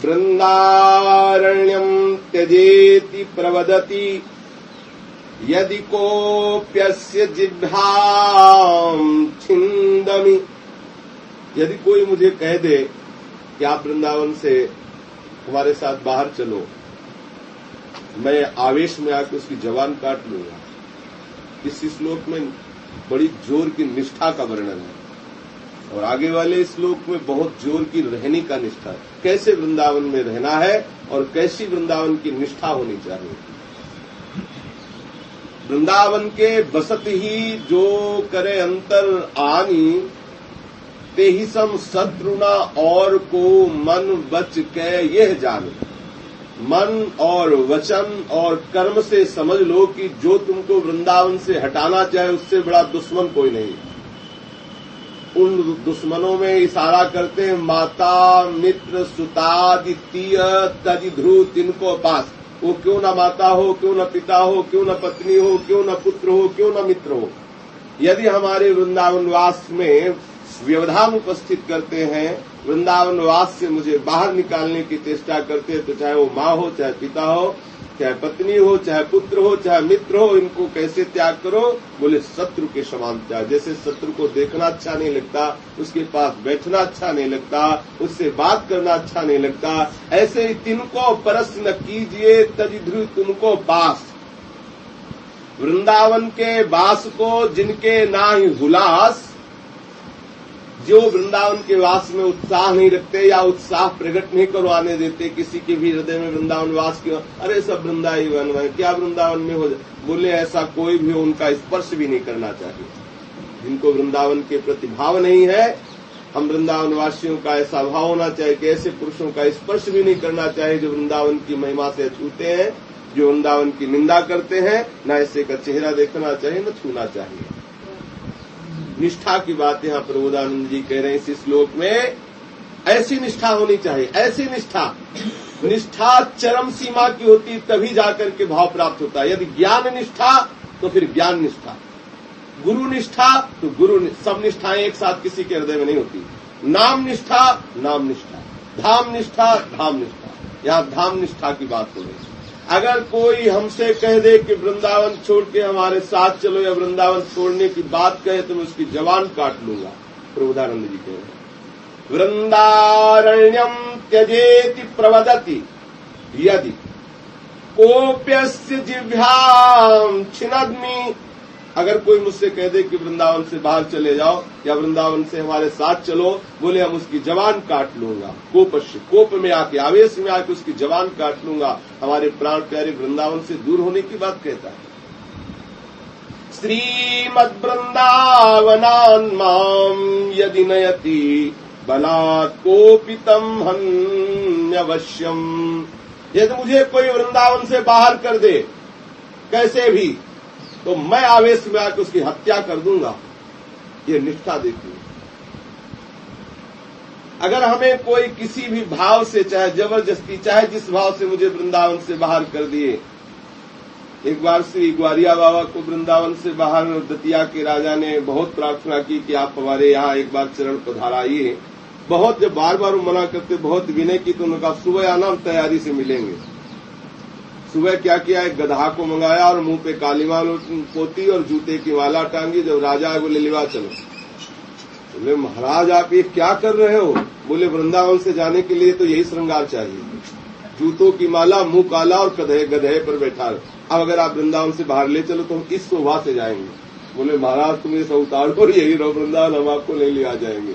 वृंदारण्यम त्यजेति प्रवदति यदि कोप्यस्य जिह्वां छिन्दमि। यदि कोई मुझे कह दे कि आप वृंदावन से हमारे साथ बाहर चलो, मैं आवेश में आकर उसकी जबान काट लूंगा। इस श्लोक में बड़ी जोर की निष्ठा का वर्णन है और आगे वाले श्लोक में बहुत जोर की रहने का निष्ठा है। कैसे वृंदावन में रहना है और कैसी वृंदावन की निष्ठा होनी चाहिए। वृंदावन के बसत ही जो करे अंतर आनी, ते ही सम शत्रुना और को मन बच के यह जाने। मन और वचन और कर्म से समझ लो कि जो तुमको वृंदावन से हटाना चाहे उससे बड़ा दुश्मन कोई नहीं। उन दुश्मनों में इशारा करते हैं माता मित्र सुतादित्य तजि ध्रुव तिनको पास। वो क्यों न माता हो, क्यों न पिता हो, क्यों न पत्नी हो, क्यों न पुत्र हो, क्यों न मित्र हो। यदि हमारे वृंदावनवास में व्यवधान उपस्थित करते हैं, वृंदावनवास से मुझे बाहर निकालने की चेष्टा करते हैं, तो चाहे वो माँ हो, चाहे पिता हो, चाहे पत्नी हो, चाहे पुत्र हो, चाहे मित्र हो, इनको कैसे त्याग करो। बोले शत्रु के समान त्याग। जैसे शत्रु को देखना अच्छा नहीं लगता, उसके पास बैठना अच्छा नहीं लगता, उससे बात करना अच्छा नहीं लगता, ऐसे ही तिनको परस न कीजिए तजि ध्रुव तुमको पास। वृंदावन के वास को जिनके ना ही हुलास, जो वृंदावन के वास में उत्साह नहीं रखते या उत्साह प्रकट नहीं करवाने देते किसी के भी हृदय में वृंदावन वास की, अरे सब वृंदावन में क्या वृंदावन में हो जाए। बोले ऐसा कोई भी उनका स्पर्श भी नहीं करना चाहिए। जिनको वृंदावन के प्रति भाव नहीं है, हम वृंदावन वासियों का ऐसा भाव होना चाहिए कि ऐसे पुरुषों का स्पर्श भी नहीं करना चाहिए जो वृंदावन की महिमा से छूते हैं, जो वृंदावन की निंदा करते हैं। न ऐसे का चेहरा देखना चाहिए, न छूना चाहिए। निष्ठा की बात यहाँ प्रबोधानंद जी कह रहे हैं इस श्लोक में। ऐसी निष्ठा होनी चाहिए। ऐसी निष्ठा चरम सीमा की होती, तभी जाकर के भाव प्राप्त होता है। यदि ज्ञान निष्ठा तो फिर ज्ञान निष्ठा, गुरु निष्ठा तो गुरु। सब निष्ठाएं एक साथ किसी के हृदय में नहीं होती। नाम निष्ठा, नाम निष्ठा, धाम निष्ठा, धाम निष्ठा। यहाँ धाम निष्ठा की बात हो रही। अगर कोई हमसे कह दे कि वृंदावन छोड़ के हमारे साथ चलो या वृंदावन छोड़ने की बात कहे तो मैं उसकी जबान काट लूंगा। प्रबोधानंद जी कह रहे वृंदारण्यम त्यजेति प्रवदति यदि कोप्यस्य जिह्वां छिनद्मि। अगर कोई मुझसे कह दे कि वृंदावन से बाहर चले जाओ या वृंदावन से हमारे साथ चलो, बोले हम उसकी जबान काट लूंगा। कोप में आके, आवेश में आके उसकी जबान काट लूंगा। हमारे प्राण प्यारे वृंदावन से दूर होने की बात कहता है। श्रीमद् वृंदावनान् मां यदि नयति बलात् कोपितम् हन्यवश्यम। यदि मुझे कोई वृंदावन से बाहर कर दे कैसे भी, तो मैं आवेश में आकर उसकी हत्या कर दूंगा। ये निष्ठा देखिए। अगर हमें कोई किसी भी भाव से, चाहे जबरदस्ती, चाहे जिस भाव से मुझे वृंदावन से बाहर कर दिए। एक बार श्री ग्वारिया बाबा को वृंदावन से बाहर दतिया के राजा ने बहुत प्रार्थना की कि आप हमारे यहाँ एक बार चरण पधाराइए। बहुत जब बार बार मना करते, बहुत विनय की, तो उन्होंने कहा सुबह आना, हम तैयारी से मिलेंगे। सुबह क्या किया, एक गधा को मंगाया और मुंह पे काली माल पोती और जूते की माला टांगी। जब राजा आए बोले लिवा चलो। बोले महाराज आप ये क्या कर रहे हो। बोले वृंदावन से जाने के लिए तो यही श्रृंगार चाहिए, जूतों की माला, मुंह काला और गधे पर बैठा। अब अगर आप वृंदावन से बाहर ले चलो तो हम इस शोभा से जाएंगे। बोले महाराज तुम ये सब उतारो, यही रहो वृंदावन, हम आपको नहीं ले आ जाएंगे।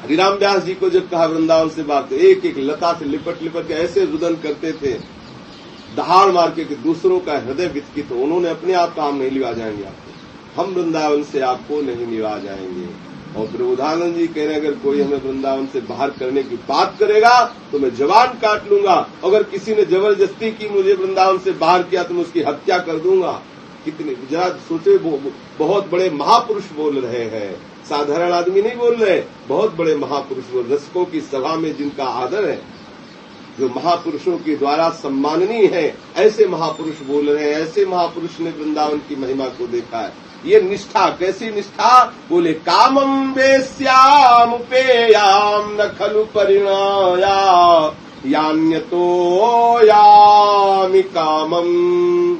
हरिराम व्यास जी को जब कहा वृंदावन से बात, एक एक लता से लिपट लिपट के ऐसे रुदन करते थे, दहाड़ मार के कि दूसरों का हृदय विचकित हो। उन्होंने अपने आप काम नहीं लिवा जाएंगे आपको, हम वृंदावन से आपको नहीं लिवा जाएंगे। और प्रबोधानंद जी कह रहे हैं अगर कोई हमें वृंदावन से बाहर करने की बात करेगा तो मैं जबान काट लूंगा। अगर किसी ने जबरदस्ती की मुझे वृंदावन से बाहर किया तो मैं उसकी हत्या कर दूंगा। कितने जरा सोचे, बहुत बड़े महापुरुष बोल रहे हैं, साधारण आदमी नहीं बोल रहे, बहुत बड़े महापुरुष बोल। रसिकों की सभा में जिनका आदर है, जो महापुरुषों के द्वारा सम्माननीय है, ऐसे महापुरुष बोल रहे हैं। ऐसे महापुरुष ने वृंदावन की महिमा को देखा है। ये निष्ठा, कैसी निष्ठा। बोले कामं वेश्यामुपेयाम न खलु परिणया यान्यतो यामि कामम्।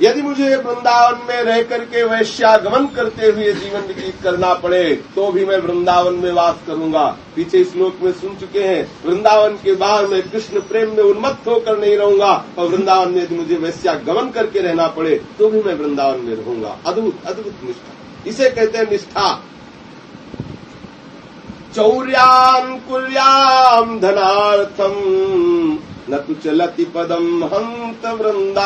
यदि मुझे वृंदावन में रह करके वैश्यागमन करते हुए जीवन व्यतीत करना पड़े तो भी मैं वृंदावन में वास करूंगा। पीछे श्लोक में सुन चुके हैं, वृंदावन के बाहर मैं कृष्ण प्रेम में उन्मत्त होकर नहीं रहूंगा, और वृंदावन में यदि मुझे वैश्यागमन करके रहना पड़े तो भी मैं वृंदावन में रहूंगा। अद्भुत अद्भुत निष्ठा, इसे कहते हैं निष्ठा। चौर्यान् कुर्याम् धनार्थम् न तु चलति पदम हंत वृंदावनान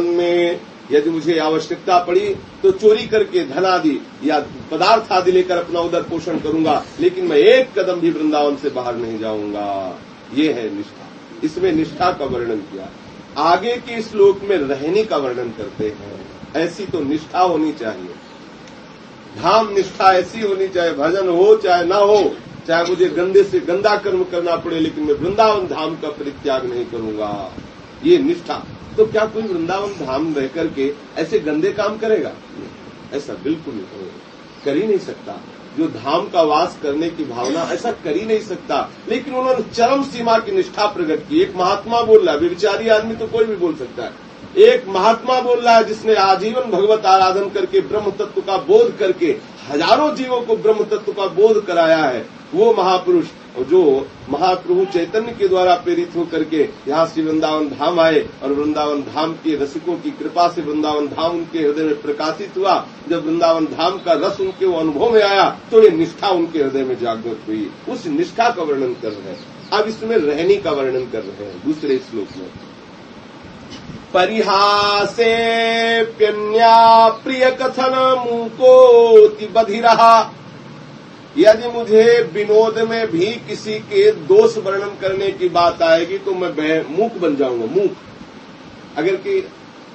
में। यदि मुझे आवश्यकता पड़ी तो चोरी करके धन आदि या पदार्थ आदि लेकर अपना उदर पोषण करूंगा, लेकिन मैं एक कदम भी वृंदावन से बाहर नहीं जाऊंगा। ये है निष्ठा। इसमें निष्ठा का वर्णन किया। आगे के श्लोक में रहने का वर्णन करते हैं। ऐसी तो निष्ठा होनी चाहिए, धाम निष्ठा ऐसी होनी चाहिए, भजन हो चाहे ना हो, चाहे मुझे गंदे से गंदा कर्म करना पड़े, लेकिन मैं वृंदावन धाम का परित्याग नहीं करूंगा। ये निष्ठा। तो क्या कोई वृंदावन धाम रह करके ऐसे गंदे काम करेगा? ऐसा बिल्कुल नहीं, कर ही नहीं सकता। जो धाम का वास करने की भावना, ऐसा कर ही नहीं सकता। लेकिन उन्होंने चरम सीमा की निष्ठा प्रकट की। एक महात्मा बोल रहा है, व्यभिचारी आदमी तो कोई भी बोल सकता है। एक महात्मा बोल रहा है जिसने आजीवन भगवत आराधन करके ब्रह्म तत्व का बोध करके हजारों जीवों को ब्रह्म तत्व का बोध कराया है, वो महापुरुष, और जो महाप्रभु चैतन्य के द्वारा प्रेरित होकर के यहाँ श्री वृंदावन धाम आए, और वृंदावन धाम के रसिकों की कृपा से वृंदावन धाम उनके हृदय में प्रकाशित हुआ। जब वृंदावन धाम का रस उनके अनुभव में आया तो ये निष्ठा उनके हृदय में जागृत हुई। उस निष्ठा का वर्णन कर रहे हैं। अब इसमें रहने का वर्णन कर रहे हैं दूसरे श्लोक में। परिहासेऽप्यन्या प्रिय कथन मूकोति बधिरहा। यदि मुझे विनोद में भी किसी के दोष वर्णन करने की बात आएगी तो मैं मूक बन जाऊंगा। मूक, अगर कि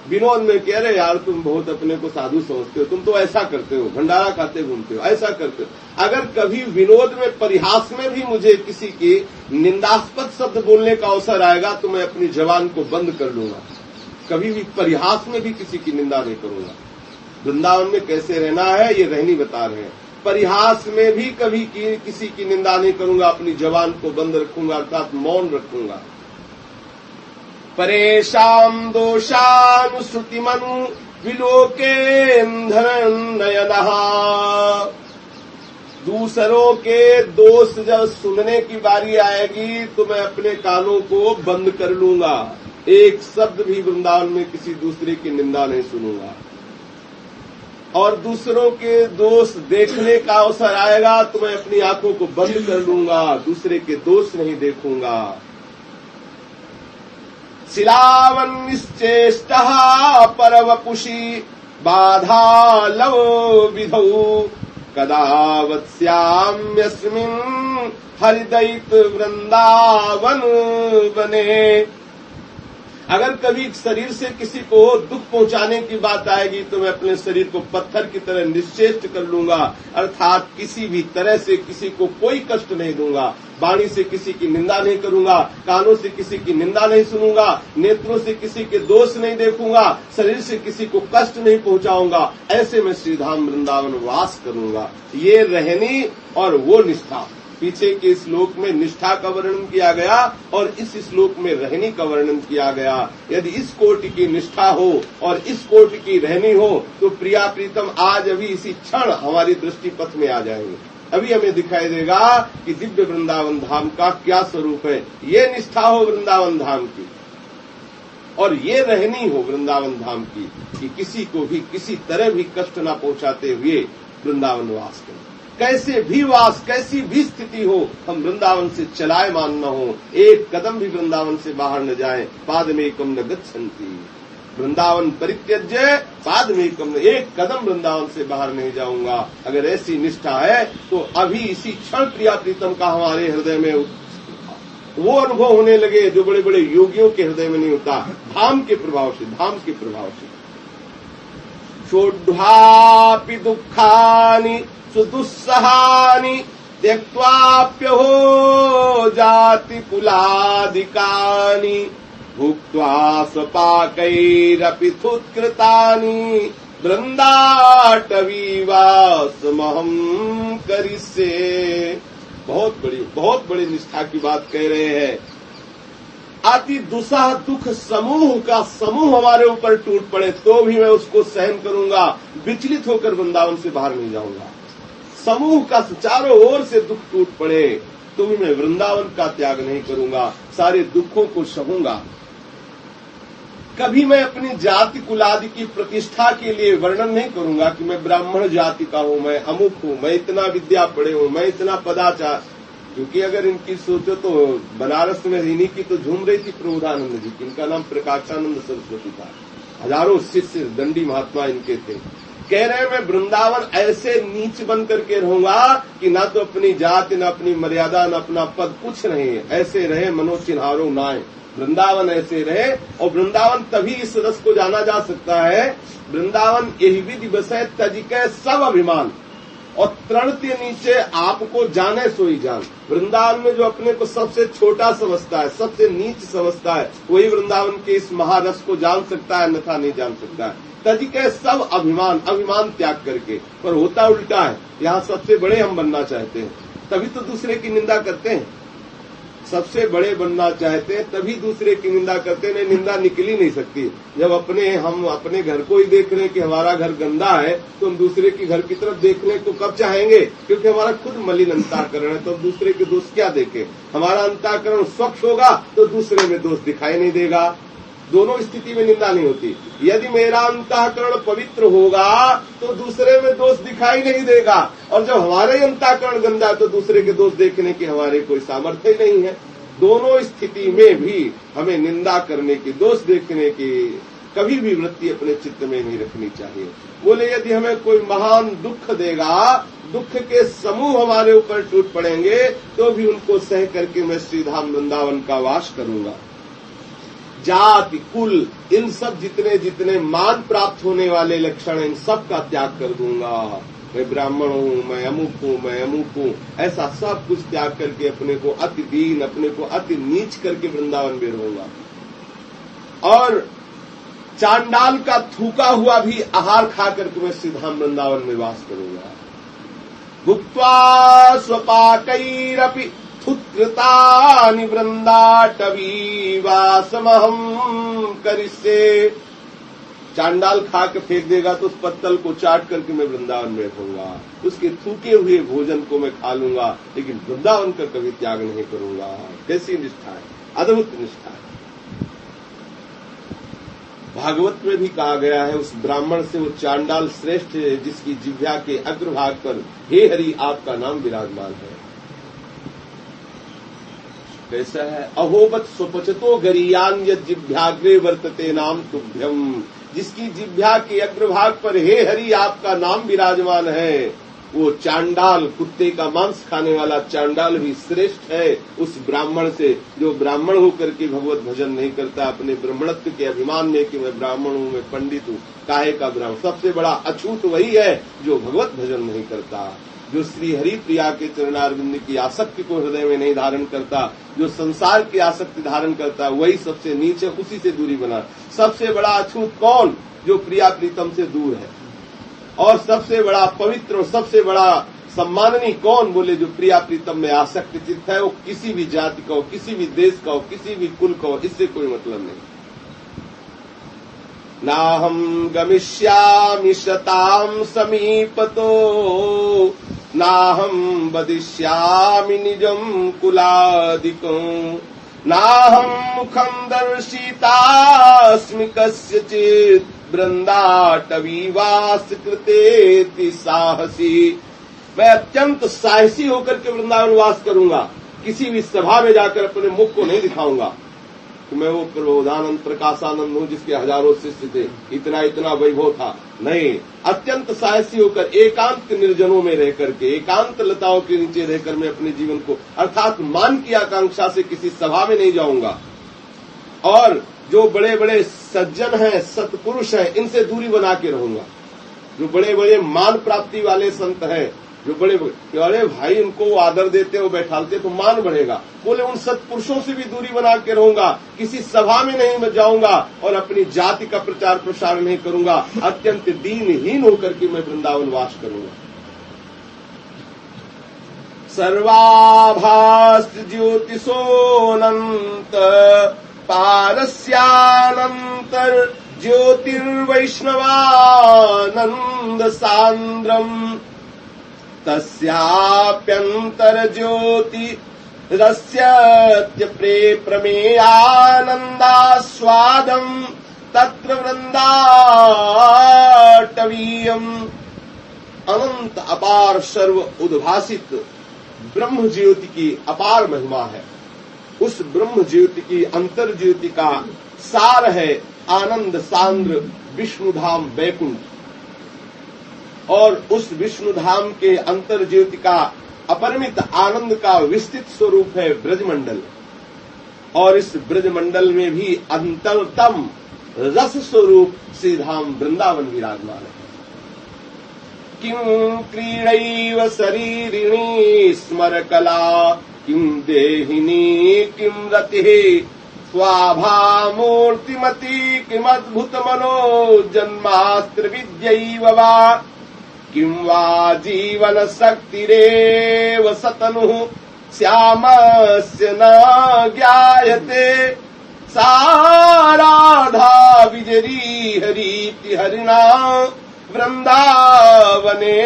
विनोद में कह रहे यार तुम बहुत अपने को साधु समझते हो, तुम तो ऐसा करते हो, भंडारा खाते घूमते हो, ऐसा करते हो। अगर कभी विनोद में, परिहास में भी मुझे किसी की निंदास्पद शब्द बोलने का अवसर आएगा तो मैं अपनी जबान को बंद कर लूंगा। कभी भी परिहास में भी किसी की निंदा नहीं करूंगा। वृंदावन में कैसे रहना है ये रहनी बता रहे हैं। परिहास में भी कभी किसी की निंदा नहीं करूंगा, अपनी जबान को बंद रखूंगा, अर्थात मौन रखूंगा। परेशान दोषानुश्रुतिमनु विलोकेन्धन नयनः। दूसरों के दोष जब सुनने की बारी आएगी तो मैं अपने कानों को बंद कर लूंगा। एक शब्द भी वृंदावन में किसी दूसरे की निंदा नहीं सुनूंगा। और दूसरों के दोष देखने का अवसर आएगा तो मैं अपनी आंखों को बंद कर लूंगा, दूसरे के दोष नहीं देखूंगा। शिलावन्निश्चेष्टः परवपुषी बाधा लव विधौ कदा वत्स्याम्यस्मिन् हरिदयित वृंदावन बने। अगर कभी शरीर से किसी को दुख पहुंचाने की बात आएगी तो मैं अपने शरीर को पत्थर की तरह निश्चेष्ट कर लूंगा, अर्थात किसी भी तरह से किसी को कोई कष्ट नहीं दूंगा। वाणी से किसी की निंदा नहीं करूंगा, कानों से किसी की निंदा नहीं सुनूंगा, नेत्रों से किसी के दोष नहीं देखूंगा, शरीर से किसी को कष्ट नहीं पहुंचाऊंगा। ऐसे मैं श्रीधाम वृंदावन वास करूंगा। ये रहनी और वो निष्ठा। पीछे के श्लोक में निष्ठा का वर्णन किया गया और इस श्लोक में रहनी का वर्णन किया गया। यदि इस कोटि की निष्ठा हो और इस कोटि की रहनी हो तो प्रिया प्रीतम आज अभी इसी क्षण हमारी दृष्टि पथ में आ जाएंगे। अभी हमें दिखाई देगा कि दिव्य वृंदावन धाम का क्या स्वरूप है। ये निष्ठा हो वृंदावन धाम की और ये रहनी हो वृंदावन धाम की कि किसी को भी किसी तरह भी कष्ट न पहुंचाते हुए वृंदावन वास करें। कैसे भी वास, कैसी भी स्थिति हो, हम वृंदावन से चलायमान न हो, एक कदम भी वृंदावन से बाहर न जाएं। पादमेकम न गच्छन्ति, वृंदावन परित्यज्य पादमेकम, एक कदम वृंदावन से बाहर नहीं जाऊंगा। अगर ऐसी निष्ठा है तो अभी इसी क्षण प्रिया प्रीतम का हमारे हृदय में वो अनुभव होने लगे जो बड़े बड़े योगियों के हृदय में नहीं होता, धाम के प्रभाव से, धाम के प्रभाव से। शोढ्वापि दुःखानि सुदुस्सहानि त्यक्त्वाप्यहो जाति कुलादिकानि भुक्त्वा स्वपाकैरपि थुत्कृतानि वृन्दाटवीवासमहं करिष्ये। बहुत बड़ी निष्ठा की बात कह रहे हैं। अति दुस्सह दुख समूह का समूह हमारे ऊपर टूट पड़े तो भी मैं उसको सहन करूंगा, विचलित होकर वृंदावन से बाहर नहीं जाऊंगा। समूह का चारों ओर से दुख टूट पड़े तो भी मैं वृंदावन का त्याग नहीं करूंगा, सारे दुखों को सहूंगा। कभी मैं अपनी जाति कुलादि की प्रतिष्ठा के लिए वर्णन नहीं करूंगा कि मैं ब्राह्मण जाति का हूं, मैं अमुक हूं, मैं इतना विद्या पढ़े हूं, मैं इतना पदाचार। क्योंकि अगर इनकी सोचो तो बनारस में इन्हीं की तो झूम रही थी प्रबोधानंद जी की, इनका नाम प्रकाशानंद सरस्वती था, हजारों शिष्य दंडी महात्मा इनके थे। कह रहे हैं मैं वृंदावन ऐसे नीच बन करके रहूंगा कि ना तो अपनी जाति, ना अपनी मर्यादा, ना अपना पद, कुछ नहीं, ऐसे रहे मनोचिन्हारो नाय, वृंदावन ऐसे रहे। और वृंदावन तभी इस रस को जाना जा सकता है, वृंदावन यही विधि बसै तजिके सब अभिमान, और तृण के नीचे आपको जाने सोई जान। वृंदावन में जो अपने को सबसे छोटा समझता है, सबसे नीच समझता है, वही वृंदावन के इस महारस को जान सकता है, अन्यथा नहीं जान सकता है। तजिके सब अभिमान, अभिमान त्याग करके। पर होता उल्टा है, यहाँ सबसे बड़े हम बनना चाहते हैं, तभी तो दूसरे की निंदा करते हैं। सबसे बड़े बनना चाहते हैं तभी दूसरे की निंदा करते हैं, निंदा निकल ही नहीं सकती। जब हम अपने घर को ही देख रहे हैं कि हमारा घर गंदा है, तो हम दूसरे के घर की तरफ देखने को कब चाहेंगे? क्योंकि हमारा खुद मलिन अंतःकरण है, तो हम दूसरे के दोष क्या देखें? हमारा अंतःकरण स्वच्छ होगा तो दूसरे में दोष दिखाई नहीं देगा। दोनों स्थिति में निंदा नहीं होती। यदि मेरा अंतःकरण पवित्र होगा तो दूसरे में दोष दिखाई नहीं देगा, और जब हमारे अंतःकरण गंदा है तो दूसरे के दोष देखने की हमारे कोई सामर्थ्य ही नहीं है। दोनों स्थिति में भी हमें निंदा करने की, दोष देखने की कभी भी वृत्ति अपने चित्त में नहीं रखनी चाहिए। बोले यदि हमें कोई महान दुख देगा, दुख के समूह हमारे ऊपर टूट पड़ेंगे, तो भी उनको सह करके मैं श्रीधाम वृंदावन का वास करूंगा। जाति, कुल, इन सब जितने जितने मान प्राप्त होने वाले लक्षण, इन सब का त्याग कर दूंगा। मैं ब्राह्मण हूँ, मैं अमुक हूँ, मैं अमुक हूँ, ऐसा सब कुछ त्याग करके अपने को अति दीन, अपने को अति नीच करके वृंदावन में रहूंगा। और चांडाल का थूका हुआ भी आहार खा करके मैं श्रीधाम वृंदावन में वास करूंगा। भुक्त्वा स्वपाकैरपि उत्कृतानि वृंदाटवी वासमहं करिष्ये। चांडाल खा के फेंक देगा तो उस पत्तल को चाट करके मैं वृंदावन में रहूंगा, उसके थूके हुए भोजन को मैं खा लूंगा, लेकिन वृंदावन का कभी त्याग नहीं करूंगा। कैसी निष्ठा है, अद्भुत निष्ठा है। भागवत में भी कहा गया है, उस ब्राह्मण से वो चांडाल श्रेष्ठ है जिसकी जिह्वा के अग्रभाग पर हे हरि आपका नाम विराजमान है। कैसा है? अहोबत स्वपचतो गरीयान यद जिह्वाग्रे वर्तते नाम तुभ्यम। जिसकी जिह्वा के अग्रभाग पर हे हरि आपका नाम विराजमान है, वो चांडाल, कुत्ते का मांस खाने वाला चांडाल भी श्रेष्ठ है उस ब्राह्मण से, जो ब्राह्मण होकर के भगवत भजन नहीं करता, अपने ब्राह्मणत्व के अभिमान में कि मैं ब्राह्मण हूँ, मैं पंडित हूँ। काहे का ब्राह्मण? सबसे बड़ा अछूत वही है जो भगवत भजन नहीं करता, जो श्री हरि प्रिया के चरणारविंद की आसक्ति को हृदय में नहीं धारण करता, जो संसार की आसक्ति धारण करता, वही सबसे नीचे, उसी से दूरी बना। सबसे बड़ा अछूत कौन? जो प्रिया प्रीतम से दूर है। और सबसे बड़ा पवित्र और सबसे बड़ा सम्माननीय कौन? बोले जो प्रिया प्रीतम में आसक्त चित्त है, वो किसी भी जाति का हो, किसी भी देश का हो, किसी भी कुल का हो, इससे कोई मतलब नहीं। नाहं गमिष्यामि शतां समीपतो नाहं वदिष्यामि निजं कुलादिकं नाहं मुखं दर्शितास्मि कस्यचित् वृंदाटवीवास कृतेति साहसी। मैं अत्यंत साहसी होकर के वृंदावन वास करूंगा, किसी भी सभा में जाकर अपने मुख को नहीं दिखाऊंगा कि मैं वो प्रबोधानंद प्रकाशानंद हूँ जिसके हजारों शिष्य थे, इतना इतना वैभव था। नहीं, अत्यंत साहसी होकर एकांत निर्जनों में रह करके, एकांत लताओं के नीचे रहकर मैं अपने जीवन को, अर्थात मान की आकांक्षा से किसी सभा में नहीं जाऊंगा। और जो बड़े बड़े सज्जन हैं, सत्पुरुष हैं, इनसे दूरी बना के रहूंगा। जो बड़े बड़े मान प्राप्ति वाले संत हैं, जो बड़े अरे भाई उनको वो आदर देते हो, बैठालते तो मान बढ़ेगा, बोले उन सत्पुरुषों से भी दूरी बना के रहूंगा। किसी सभा में नहीं जाऊंगा और अपनी जाति का प्रचार प्रसार नहीं करूंगा। अत्यंत दीनहीन होकर के मैं वृंदावन वास करूंगा। सर्वाभास ज्योतिषोऽनंत पारस्यानंतर ज्योतिर्वैष्णवानंद सांद्रम तस्याप्यंतर ज्योति रस्यत्य प्रमेयानंदास्वादम तत्र वृंदाटवीयम। अनंत अपार सर्व उद्भासित ब्रह्म ज्योति की अपार महिमा है। उस ब्रह्म ज्योति की अंतर ज्योति का सार है आनंद सांद्र विष्णुधाम वैकुंठ, और उस विष्णुधाम के अंतर ज्योति का अपरिमित आनंद का विस्तृत स्वरूप है ब्रजमंडल, और इस ब्रजमंडल में भी अंतरतम रस स्वरूप श्री धाम वृंदावन विराजमान है। किं क्रीडैव शरीरिणी स्मर कला किं देहिनी किं रतिः स्वाभामूर्तिमती किमद्भुत मनो जन्मास्त्र विद्यैव वा किं वा जीवन शक्तिरेव सतनुः श्यामस्य न ज्ञायते सा राधा विजरी हरीति हरिणा वृंदावने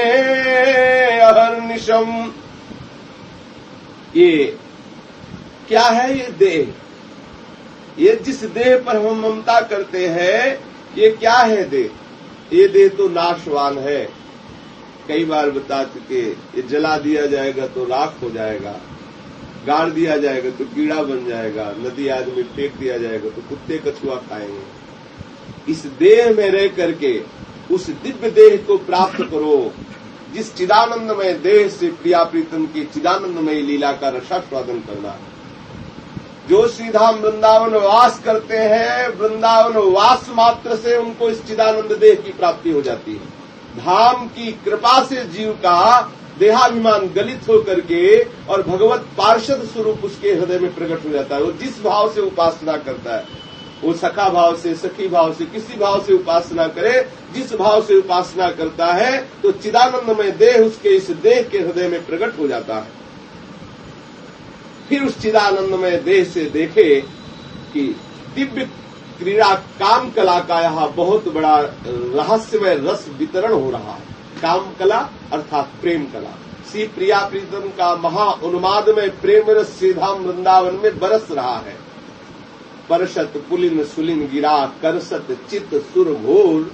अहर्निशम। ये क्या है? ये देह, ये जिस देह पर हम ममता करते हैं, ये क्या है देह? ये देह तो नाशवान है, कई बार बता चुके। ये जला दिया जाएगा तो राख हो जाएगा, गाड़ दिया जाएगा तो कीड़ा बन जाएगा, नदी आदमी फेंक दिया जाएगा तो कुत्ते कछुआ खाएंगे। इस देह में रह करके उस दिव्य देह को प्राप्त करो, जिस चिदानंदमय देह से प्रिया प्रीतम की चिदानंदमय लीला का रसास्वादन करना। जो श्रीधाम वृंदावन वास करते हैं, वृंदावन वास मात्र से उनको इस चिदानंद देह की प्राप्ति हो जाती है। धाम की कृपा से जीव का देहाभिमान गलित होकर के और भगवत पार्षद स्वरूप उसके हृदय में प्रकट हो जाता है। वो जिस भाव से उपासना करता है, वो सखा भाव से, सखी भाव से, किसी भाव से उपासना करे, जिस भाव से उपासना करता है तो चिदानंदमय देह उसके इस देह के हृदय में प्रकट हो जाता है। फिर उस चिदानंदमय देह से देखे कि दिव्य क्रीड़ा काम कला का यहाँ बहुत बड़ा रहस्यमय रस वितरण हो रहा है। काम कला अर्थात प्रेम कला, श्री प्रिया प्रीतम का महा उन्मादमय प्रेम रस श्रीधाम वृंदावन में बरस रहा है। परसत पुलिन सुलिन गिरा करसत चित सुर भोर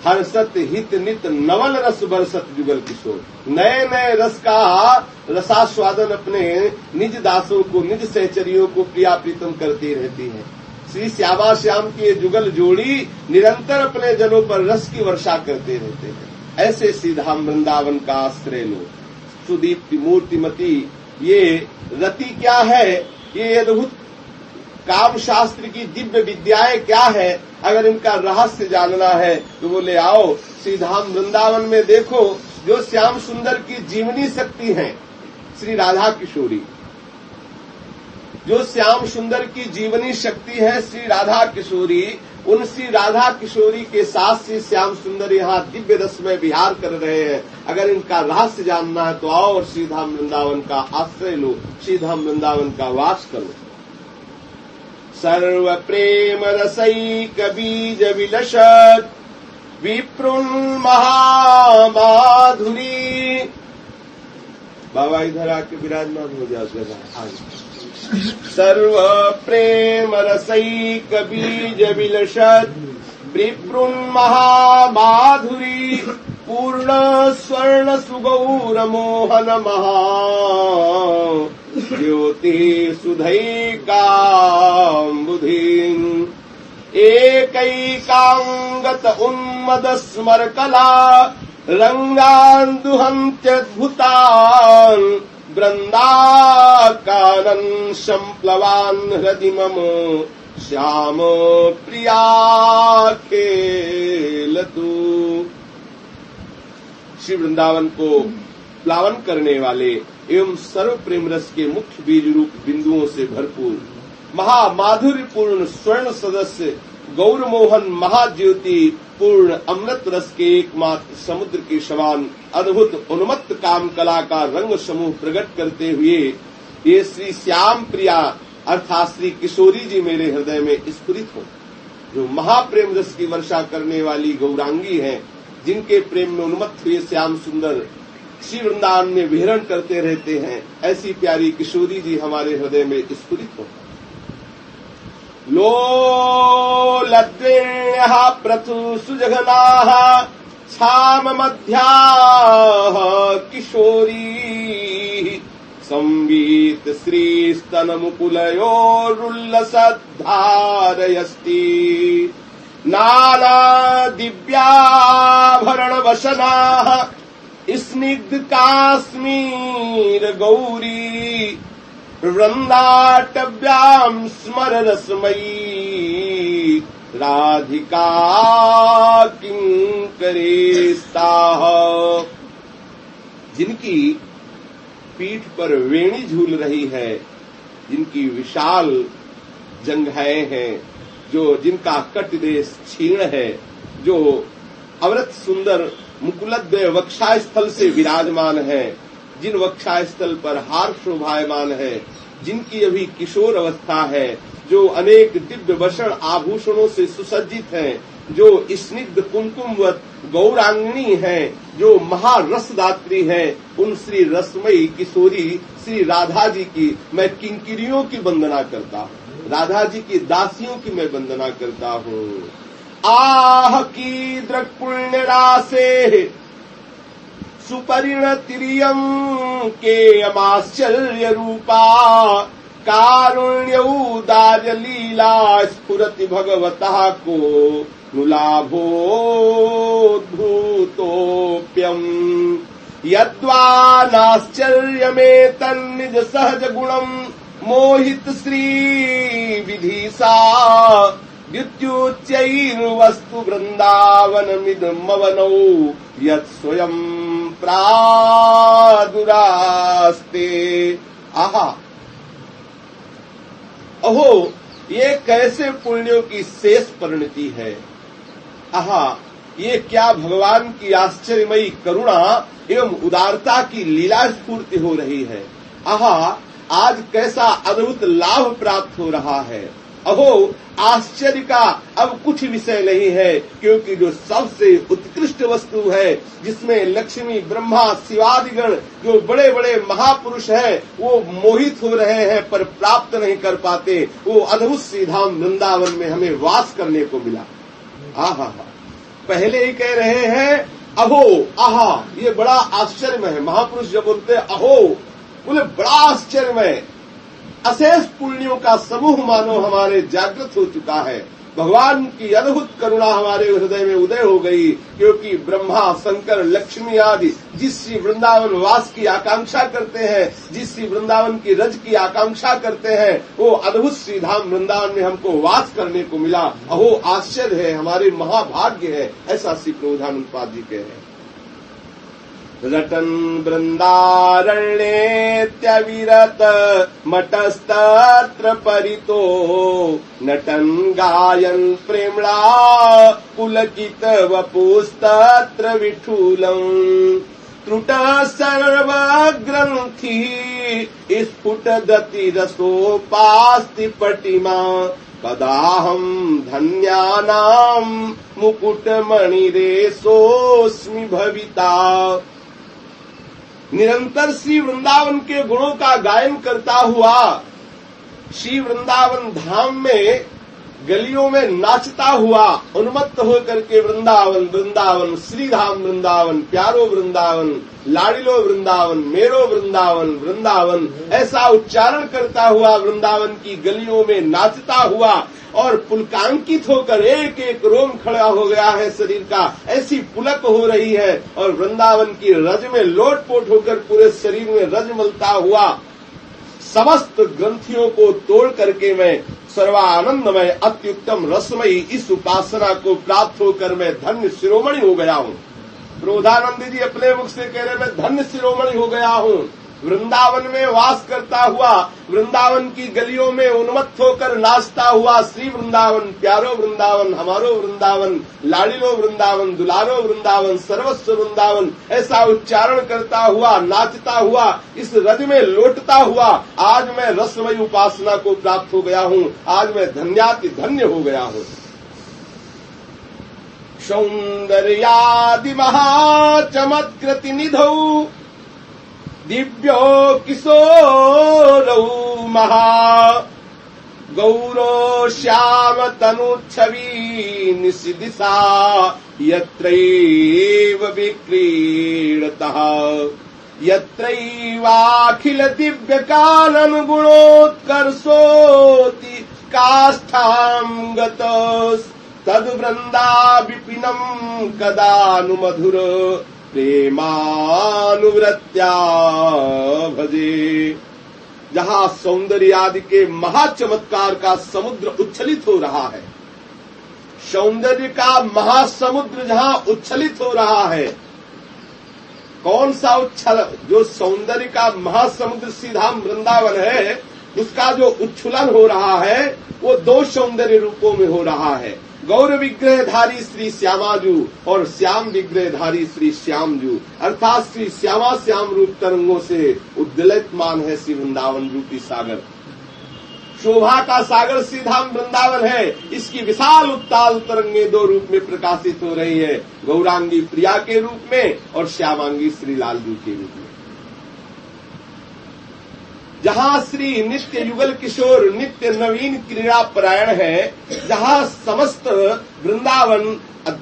हर्षत हित नित नवल रस बरसत जुगल किशोर। नए नए रस का रसास्वादन अपने निज दासों को, निज सहचरियों को प्रिया प्रीतम करती रहती है। श्री श्यामा श्याम की ये जुगल जोड़ी निरंतर अपने जनों पर रस की वर्षा करते रहते हैं। ऐसे श्रीधाम वृंदावन का आश्रय लो। सुदीप्ति मूर्तिमती ये रति क्या है? ये अद्भुत काम शास्त्र की दिव्य विद्याएं क्या है? अगर इनका रहस्य जानना है तो बोले आओ श्रीधाम वृंदावन में देखो। जो श्याम सुंदर की जीवनी शक्ति है श्री राधा किशोरी, जो श्याम सुंदर की जीवनी शक्ति है श्री राधा किशोरी, उन श्री राधा किशोरी के साथ श्री श्याम सुंदर यहाँ दिव्य रस में विहार कर रहे हैं। अगर इनका रहस्य जानना है तो आओ और श्रीधाम वृंदावन का आश्रय लो, श्रीधाम वृंदावन का वास करो। सर्व प्रेम रसैक बीज विलसत विप्रुन्महामाधुरी। बाबा इधर आके विराजमान हो जाएगा। सर्व प्रेम रसैक बीज विलसत विप्रुन्महामाधुरी पूर्ण स्वर्ण सुगौर मोहन महा ज्योति सुधैकाम्बुधिम् एकैकांगत उन्मद स्मर कला रंगान्दुहन्त्यद्भुतान् वृन्दाकानन् संप्लवान् हृदि मम श्याम प्रियाखेलतु। श्री वृंदावन को प्लावन करने वाले एवं सर्व प्रेम रस के मुख्य बीज रूप बिंदुओं से भरपूर महामाधुर्यपूर्ण स्वर्ण सदस्य गौर मोहन महाज्योति पूर्ण अमृत रस के एकमात्र समुद्र के समान अद्भुत उन्मत्त काम कला का रंग समूह प्रकट करते हुए ये श्री श्याम प्रिया अर्थात श्री किशोरी जी मेरे हृदय में स्फुरित हो, जो महाप्रेम रस की वर्षा करने वाली गौरांगी हैं, जिनके प्रेम में उन्मत्त हुए श्याम सुंदर श्री वृंदावन में विहरण करते रहते हैं, ऐसी प्यारी किशोरी जी हमारे हृदय में स्फुरित हो। लोलद्वेण्यः प्रथु सुजघनाः छाम मध्याः किशोरी संगीत श्रीस्तन मुकुलयोरुल्लसद्धारयस्ति नाना दिव्याभरण वसनाः स्निग्ध काश्मीर गौरी वृंदाटव्याम स्मर रसमयी राधिका किंकरेस्ताः, जिनकी पीठ पर वेणी झूल रही है, जिनकी विशाल जंघाएं हैं, जिनका कटदेश क्षीण है, जो अवृत सुंदर मुकुलद्वय वक्षास्थल से विराजमान है, जिन वक्षास्थल पर हार शोभायमान है, जिनकी अभी किशोर अवस्था है, जो अनेक दिव्य वषण आभूषणों से सुसज्जित हैं, जो स्निग्ध कुमकुमवत गौरांगनी हैं, जो महारसदात्री हैं, उन श्री रसमयी किशोरी श्री राधा जी की मैं किंकिरियों की वंदना करता हूँ, राधा जी की दासियों की मैं वंदना करता हूँ। आह की दृक् पुण्य रासे सुपरिणतिरियं के अमाश्चर्य रूपा कारुण्य उदार्य लीला स्फुरति भगवतः को नुलाभोद्भूतोप्यम् यद्वा नाश्चर्यमेतन्निज सहज गुणम् मोहित श्री विधिसा द्युत्युच्चैर्वस्तु वृन्दावनमिदमवनौ यत् स्वयं प्रादुरास्ते। आहा, अहो, ये कैसे पुण्यों की शेष परिणति है। आहा, ये क्या भगवान की आश्चर्यमयी करुणा एवं उदारता की लीला स्फूर्ति हो रही है। आहा, आज कैसा अद्भुत लाभ प्राप्त हो रहा है। अहो, आश्चर्य का अब कुछ विषय नहीं है, क्योंकि जो सबसे उत्कृष्ट वस्तु है, जिसमें लक्ष्मी ब्रह्मा शिवादिगण जो बड़े बड़े महापुरुष हैं, वो मोहित हो रहे हैं पर प्राप्त नहीं कर पाते, वो अद्भुत श्री धाम वृंदावन में हमें वास करने को मिला। आहा, पहले ही कह रहे हैं अहो, आहा, ये बड़ा आश्चर्यमय है। महापुरुष जब बोलते अहो, बोले बड़ा आश्चर्यमय, अशेष पुण्यों का समूह मानो हमारे जागृत हो चुका है। भगवान की अद्भुत करुणा हमारे हृदय में उदय हो गई, क्योंकि ब्रह्मा शंकर लक्ष्मी आदि जिस श्री वृंदावन वास की आकांक्षा करते हैं, जिस श्री वृंदावन की रज की आकांक्षा करते हैं, वो अद्भुत श्री धाम वृंदावन में हमको वास करने को मिला। अहो, आश्चर्य है, हमारे महाभाग्य है, ऐसा श्री प्रबोधानंद जी कह रहे हैं। रटन वृंदारण्येत्यविरत मटस्तत्र परितो नटन गायन प्रेमणा पुलकित वपुस्तत्र विठूलम् त्रुट सर्वग्रंथि स्फुटदति रसोपास्ति पटिमा कदाहं धन्यानां मुकुटमणिरेशोऽस्मि भविता। निरंतर श्री वृंदावन के गुणों का गायन करता हुआ श्री वृंदावन धाम में गलियों में नाचता हुआ उन्मत्त होकर के वृंदावन वृंदावन श्री धाम वृंदावन प्यारो वृंदावन लाडिलो वृंदावन मेरो वृंदावन वृंदावन ऐसा उच्चारण करता हुआ वृंदावन की गलियों में नाचता हुआ और पुलकांकित होकर एक एक रोम खड़ा हो गया है शरीर का, ऐसी पुलक हो रही है और वृंदावन की रज में लोटपोट होकर पूरे शरीर में रज मलता हुआ समस्त ग्रंथियों को तोड़ करके मैं सर्वानंदमय अत्युत्तम रसमयी इस उपासना को प्राप्त होकर मैं धन्य शिरोमणि हो गया हूँ। प्रबोधानंद जी अपने मुख से कह रहे मैं धन्य शिरोमणि हो गया हूँ। वृंदावन में वास करता हुआ, वृंदावन की गलियों में उन्मत्त होकर नाचता हुआ, श्री वृंदावन, प्यारो वृंदावन, हमारो वृंदावन, लाडिलो वृंदावन, दुलारो वृंदावन, सर्वस्व वृंदावन, ऐसा उच्चारण करता हुआ, नाचता हुआ, इस रज में लौटता हुआ आज मैं रसमय उपासना को प्राप्त हो गया हूं, आज मैं धन्याति धन्य हो गया हूं। सौंदर्यादि महाचमत्कृति निधौ दिव्यो किशोरौ महा गौरो श्याम तनुच्छवि निशिदिशा यत्रैव विक्रीडतः यत्रैवाखिल दिव्य कानन गुणोत्कर्षोति काष्ठां गतस् तद वृंदा विपिनम कदानु मधुर प्रेमानुवृत्त्या भजे। जहां सौंदर्य आदि के महाचमत्कार का समुद्र उच्छलित हो रहा है, सौंदर्य का महासमुद्र जहां उच्छलित हो रहा है, कौन सा उच्छल, जो सौंदर्य का महासमुद्र सीधाम वृंदावन है, उसका जो उच्छुलन हो रहा है वो दो सौंदर्य रूपों में हो रहा है, गौर विग्रहधारी श्री श्यामाजू और श्याम विग्रहधारी श्री श्यामजू, अर्थात श्री श्यामा श्याम रूप तरंगों से उद्दलितमान है श्री वृंदावन रूपी सागर। शोभा का सागर सीधाम वृंदावन है, इसकी विशाल उत्ताल तरंगे दो रूप में प्रकाशित हो रही है, गौरांगी प्रिया के रूप में और श्यामांगी श्री लालजू के रूप में। जहां श्री नित्य युगल किशोर नित्य नवीन क्रीड़ा परायण है, जहां समस्त वृंदावन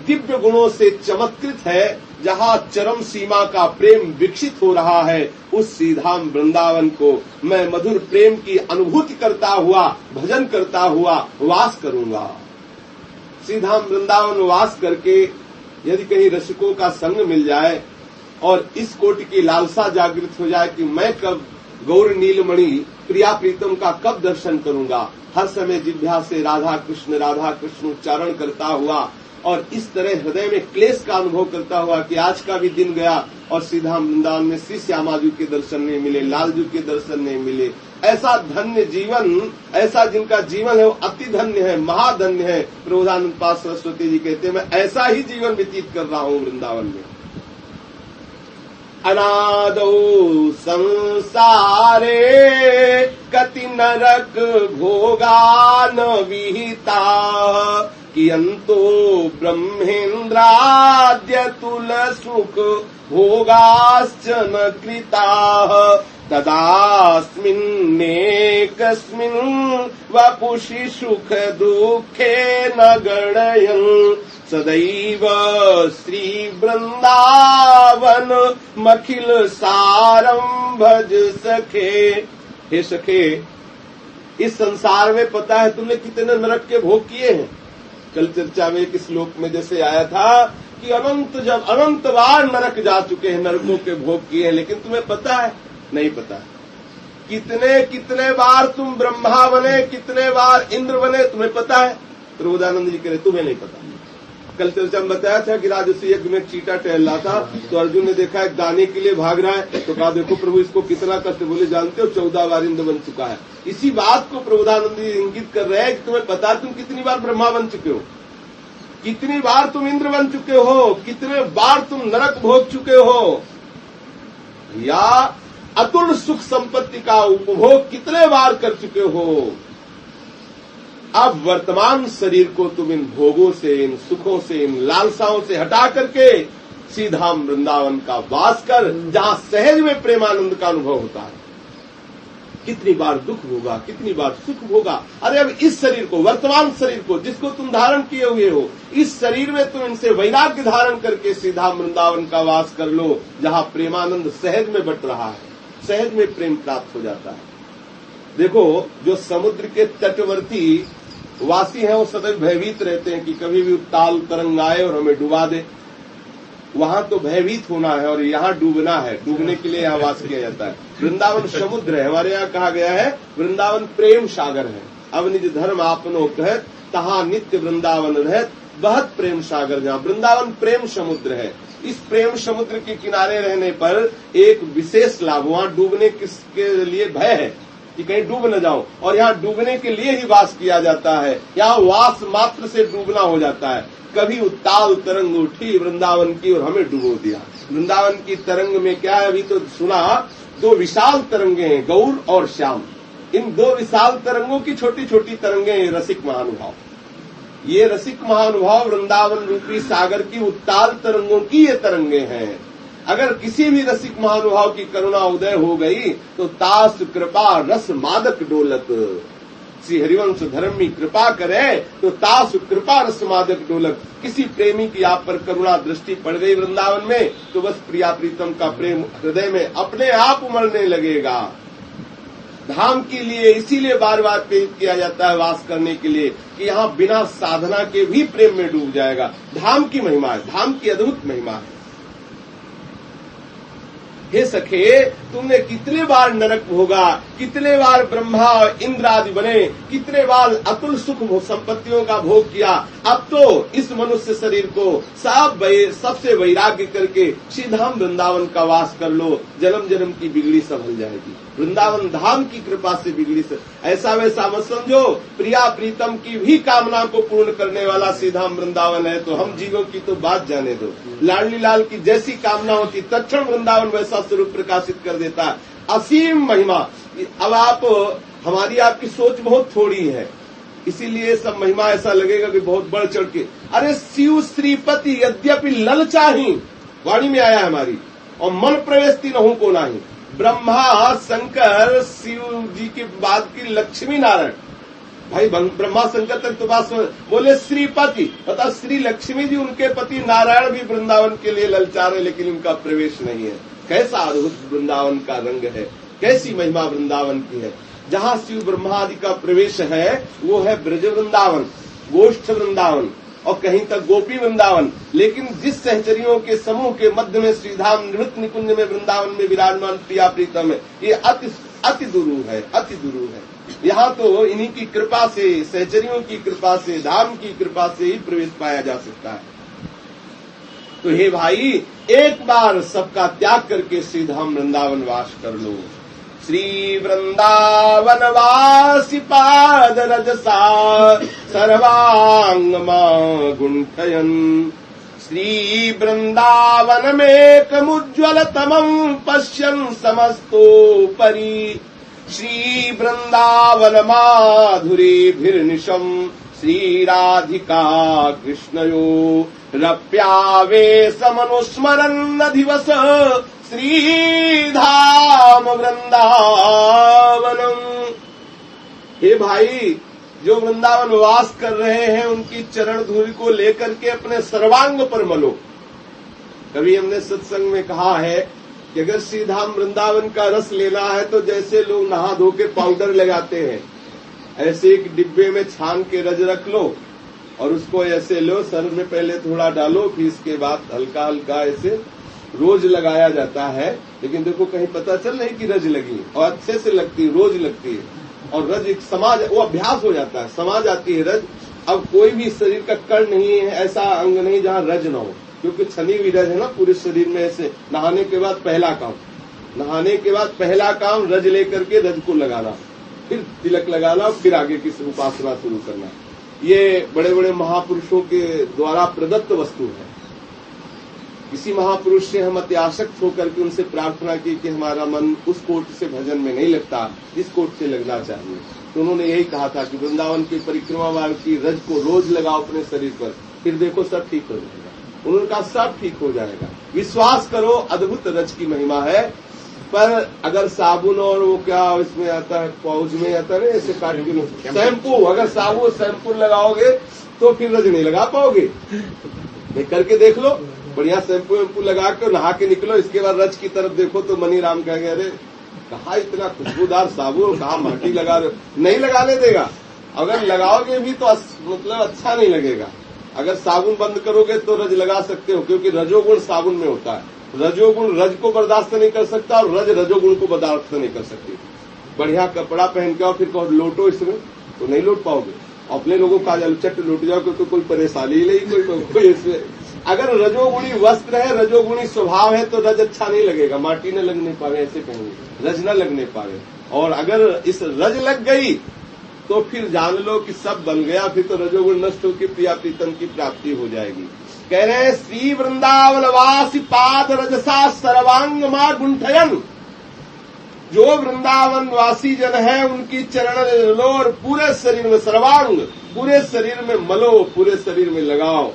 दिव्य गुणों से चमत्कृत है, जहां चरम सीमा का प्रेम विकसित हो रहा है, उस सीधाम वृंदावन को मैं मधुर प्रेम की अनुभूति करता हुआ, भजन करता हुआ वास करूंगा। सीधाम वृंदावन वास करके यदि कहीं रसिकों का संग मिल जाए और इस कोटि की लालसा जागृत हो जाए कि मैं कब गौर नीलमणि प्रिया प्रीतम का कब दर्शन करूंगा, हर समय जिह्वा से राधा कृष्ण उच्चारण करता हुआ और इस तरह हृदय में क्लेश का अनुभव करता हुआ कि आज का भी दिन गया और सीधा वृंदावन में श्री श्यामाजू के दर्शन नहीं मिले, लालजू के दर्शन नहीं मिले। ऐसा धन्य जीवन, ऐसा जिनका जीवन है वो अति धन्य है, महाधन्य है। प्रबोधानंद पाद सरस्वती जी कहते हैं मैं ऐसा ही जीवन व्यतीत कर रहा हूं वृंदावन में। अनादौ संसारे कति नरक भोगान विहिता कियंतो ब्रह्मेन्द्राद्य तुल सुख भोगाश्चन कृताः तदास्मिन्नेकस्मिन् वपुषि सुख दुःखे न गणयन् सदैव श्री वृंदावन मखिल सारम भज सखे। हे सखे, इस संसार में पता है तुमने कितने नरक के भोग किए हैं। कल चर्चा में एक श्लोक में जैसे आया था कि अनंत बार नरक जा चुके हैं, नरकों के भोग किए हैं, लेकिन तुम्हें पता है? नहीं पता। कितने बार तुम ब्रह्मा बने, कितने बार इंद्र बने, तुम्हें पता है? प्रबोधानंद जी कह रहे तुम्हें नहीं पता। कल चर्चा में बताया था कि राजसी यज्ञ में चीटा टहल रहा था तो अर्जुन ने देखा एक दाने के लिए भाग रहा है, तो कहा देखो प्रभु इसको कितना कष्ट, बोले जानते हो 14 बार इंद्र बन चुका है। इसी बात को प्रबोधानंद जी इंगित कर रहे हैं कि तुम्हें पता तुम कितनी बार ब्रह्मा बन चुके हो, कितनी बार तुम इंद्र बन चुके हो, कितने बार तुम नरक भोग चुके हो, या अतुल सुख संपत्ति का उपभोग कितने बार कर चुके हो। अब वर्तमान शरीर को तुम इन भोगों से, इन सुखों से, इन लालसाओं से हटा करके सीधाम वृंदावन का वास कर, जहां सहज में प्रेमानंद का अनुभव होता है। कितनी बार दुख भोगा, कितनी बार सुख भोगा। अरे अब इस शरीर को, वर्तमान शरीर को जिसको तुम धारण किए हुए हो, इस शरीर में तुम इनसे वैराग्य धारण करके सीधाम वृंदावन का वास कर लो, जहां प्रेमानंद सहज में बट रहा है, सहज में प्रेम प्राप्त हो जाता है। देखो, जो समुद्र के तटवर्ती वासी हैं वो सदैव भयभीत रहते हैं कि कभी भी उत्ताल तरंग आए और हमें डुबा दे। वहां तो भयभीत होना है और यहाँ डूबना है, डूबने के लिए यहाँ वास किया जाता है। वृंदावन समुद्र है, हमारे यहाँ कहा गया है वृंदावन प्रेम सागर है। अब निज धर्म आपनो कहत तहाँ नित्य वृंदावन रहत, बहुत प्रेम सागर, जहाँ वृंदावन प्रेम समुद्र है। इस प्रेम समुद्र के किनारे रहने पर एक विशेष लाभ, वहां डूबने किसके लिए भय है कि कहीं डूब न जाओ, और यहाँ डूबने के लिए ही वास किया जाता है। यहाँ वास मात्र से डूबना हो जाता है। कभी उत्ताल तरंग उठी वृंदावन की और हमें डुबो दिया। वृंदावन की तरंग में क्या है, अभी तो सुना, दो विशाल तरंगे हैं, गौर और श्याम। इन दो विशाल तरंगों की छोटी छोटी तरंगे रसिक महानुभाव, ये रसिक महानुभाव वृंदावन रूपी सागर की उत्ताल तरंगों की ये तरंगे हैं। अगर किसी भी रसिक महानुभाव की करुणा उदय हो गई तो तास कृपा रस मादक डोलत, श्री हरिवंश धर्मी कृपा करे तो तास कृपा रस मादक डोलक। किसी प्रेमी की आप पर करुणा दृष्टि पड़ गई वृंदावन में तो बस प्रिया प्रीतम का प्रेम हृदय में अपने आप उमड़ने लगेगा। धाम के लिए इसीलिए बार बार प्रेरित किया जाता है वास करने के लिए कि यहाँ बिना साधना के भी प्रेम में डूब जाएगा। धाम की महिमा है, धाम की अद्भुत महिमा है। हे सखे, तुमने कितने बार नरक भोगा, कितने बार ब्रह्मा और इंद्र आदि बने, कितने बार अतुल सुख संपत्तियों का भोग किया। अब तो इस मनुष्य शरीर को सबसे वैराग्य करके श्रीधाम वृंदावन का वास कर लो, जन्म जन्म की बिगड़ी संभल जाएगी। वृंदावन धाम की कृपा से बिगड़ी से ऐसा वैसा मत समझो। प्रिया प्रीतम की भी कामना को पूर्ण करने वाला श्रीधाम वृंदावन है, तो हम जीवों की तो बात जाने दो। लाडली लाल की जैसी कामना होती तत्क्षण वृंदावन वैसा स्वरूप प्रकाशित कर देता है। असीम महिमा। अब आप हमारी आपकी सोच बहुत थोड़ी है, इसीलिए सब महिमा ऐसा लगेगा कि बहुत बढ़ चढ़ के। अरे शिव श्रीपति यद्यपि ललचाही, वाणी में आया हमारी, और मन प्रवेशती नहु को नाही। ब्रह्मा शंकर शिव जी के बाद की लक्ष्मी नारायण, भाई ब्रह्मा शंकर तक तो बात बोले श्रीपति, पता श्री लक्ष्मी जी उनके पति नारायण भी वृंदावन के लिए ललचा रहे, लेकिन उनका प्रवेश नहीं है। कैसा अद्भुत वृंदावन का रंग है, कैसी महिमा वृंदावन की है। जहाँ शिव ब्रह्मा आदि का प्रवेश है वो है ब्रज वृंदावन, गोष्ठ वृंदावन और कहीं तक गोपी वृंदावन। लेकिन जिस सहचरियों के समूह के मध्य में श्रीधाम नृत्य निकुंज में वृंदावन में विराजमान प्रिया प्रीतम है, ये अति दुरूह है, अति दुरूह है। यहाँ तो इन्हीं की कृपा से, सहचरियों की कृपा से, धाम की कृपा से ही प्रवेश पाया जा सकता है। तो हे भाई, एक बार सबका त्याग करके श्रीधाम वृंदावन वास कर लो। श्री वृंदावन वासी पाद रजसा सर्वांग गुंठयन, श्री वृंदावन में कमुज्ज्वल तमं पश्यन् समस्तोपरि, श्री वृंदावन माधुरीभिर्निशम् श्री राधिका कृष्णयो रप्यावेशमनुस्मरन् दिवस श्रीधाम वृंदावनम। हे भाई, जो वृंदावन वास कर रहे हैं उनकी चरण धूलि को लेकर के अपने सर्वांग पर मलो। कभी हमने सत्संग में कहा है कि अगर श्रीधाम वृंदावन का रस लेना है तो जैसे लोग नहा धो के पाउडर लगाते हैं, ऐसे एक डिब्बे में छान के रज रख लो और उसको ऐसे लो, सर में पहले थोड़ा डालो, फिर इसके बाद हल्का हल्का ऐसे रोज लगाया जाता है। लेकिन देखो कहीं पता चल नहीं कि रज लगी, और अच्छे से लगती है, रोज लगती है। और रज एक समाज, वो अभ्यास हो जाता है, समा जाती है रज। अब कोई भी शरीर का कण नहीं है, ऐसा अंग नहीं जहाँ रज न हो, क्योंकि छनी हुई रज है ना पूरे शरीर में। ऐसे नहाने के बाद पहला काम रज लेकर के रज को लगाना, फिर तिलक लगाना, फिर आगे की उपासना शुरू करना। ये बड़े बड़े महापुरुषों के द्वारा प्रदत्त वस्तु है। किसी महापुरुष से हम अत्यासक्त होकर के उनसे प्रार्थना की कि हमारा मन उस कोट से भजन में नहीं लगता जिस कोट से लगना चाहिए, तो उन्होंने यही कहा था कि वृंदावन की परिक्रमा मार्ग की रज को रोज लगाओ अपने शरीर पर, फिर देखो सब ठीक हो जाएगा। उन्होंने कहा सब ठीक हो जाएगा, विश्वास करो, अद्भुत रज की महिमा है। पर अगर साबुन और वो क्या इसमें आता है, पाउच में आता है ऐसे काट के शैम्पू, अगर साबुन शैम्पू लगाओगे तो फिर रज नहीं लगा पाओगे। करके देख लो, बढ़िया शैम्पू वैम्पू लगा के नहा के निकलो, इसके बाद रज की तरफ देखो तो मनी राम कहेंगे अरे कहा इतना खुशबूदार साबुन, कहा माटी लगा रहे हो, नहीं लगाने देगा। अगर लगाओगे भी तो मतलब अच्छा नहीं लगेगा। अगर साबुन बंद करोगे तो रज लगा सकते हो, क्योंकि रजोगुण साबुन में होता है। रजोगुण रज को बर्दाश्त नहीं कर सकता और रज रजोगुण को बर्दाश्त नहीं कर सकती। बढ़िया कपड़ा पहन के और फिर कहो लोटो इसमें, तो नहीं लोट पाओगे। अपने लोगों का चट लौट जाओगे तो कोई परेशानी नहीं, कोई इसमें अगर रजोगुणी वस्त्र है, रजोगुणी स्वभाव है, तो रज अच्छा नहीं लगेगा, माटी न लगने पावे, ऐसे कहेंगे, रज न लगने पावे। और अगर इस रज लग गई तो फिर जान लो कि सब बन गया, फिर तो रजोगुण नष्ट होकर प्रिया प्रीतम की प्राप्ति हो जाएगी। कह रहे हैं श्री वृंदावन वासी पाद रजसा सर्वांग मां गुंठयन, जो वृंदावन वासी जन है उनकी चरण लो और पूरे शरीर में सर्वांग, पूरे शरीर में मलो, पूरे शरीर में लगाओ।